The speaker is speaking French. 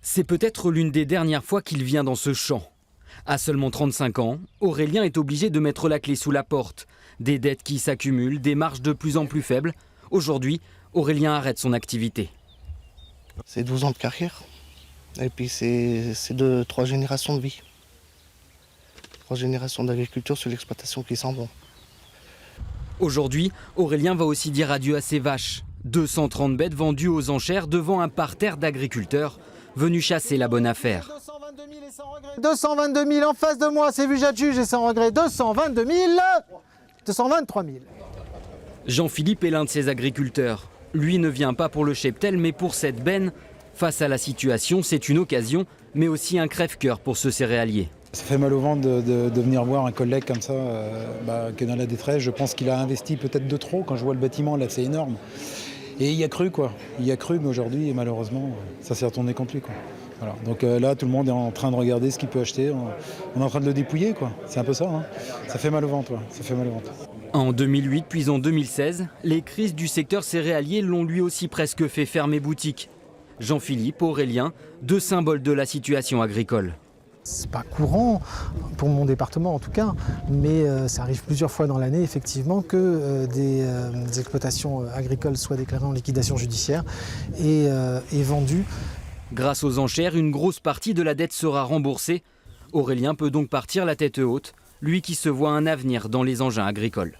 C'est peut-être l'une des dernières fois qu'il vient dans ce champ. À seulement 35 ans, Aurélien est obligé de mettre la clé sous la porte. Des dettes qui s'accumulent, des marges de plus en plus faibles. Aujourd'hui, Aurélien arrête son activité. C'est 12 ans de carrière. Et puis c'est 3 générations de vie. 3 générations d'agriculture sur l'exploitation qui s'en vont. Aujourd'hui, Aurélien va aussi dire adieu à ses vaches. 230 bêtes vendues aux enchères devant un parterre d'agriculteurs venus chasser la bonne affaire. 222 000 en face de moi, c'est vu juge et sans regret. 222 000, 223 000. Jean-Philippe est l'un de ces agriculteurs. Lui ne vient pas pour le cheptel, mais pour cette benne. Face à la situation, c'est une occasion, mais aussi un crève-cœur pour ce céréalier. Ça fait mal au ventre de venir voir un collègue comme ça, qui est dans la détresse. Je pense qu'il a investi peut-être de trop. Quand je vois le bâtiment, là, c'est énorme. Et il y a cru, quoi. Il y a cru, mais aujourd'hui, malheureusement, ça s'est retourné contre lui, quoi. Voilà. Donc là, tout le monde est en train de regarder ce qu'il peut acheter. On est en train de le dépouiller, quoi. C'est un peu ça, hein. Ça fait mal au ventre, ouais. Ça fait mal au ventre. En 2008, puis en 2016, les crises du secteur céréalier l'ont lui aussi presque fait fermer boutique. Jean-Philippe, Aurélien, deux symboles de la situation agricole. C'est pas courant, pour mon département en tout cas, mais ça arrive plusieurs fois dans l'année effectivement que des exploitations agricoles soient déclarées en liquidation judiciaire et vendues. Grâce aux enchères, une grosse partie de la dette sera remboursée. Aurélien peut donc partir la tête haute, lui qui se voit un avenir dans les engins agricoles.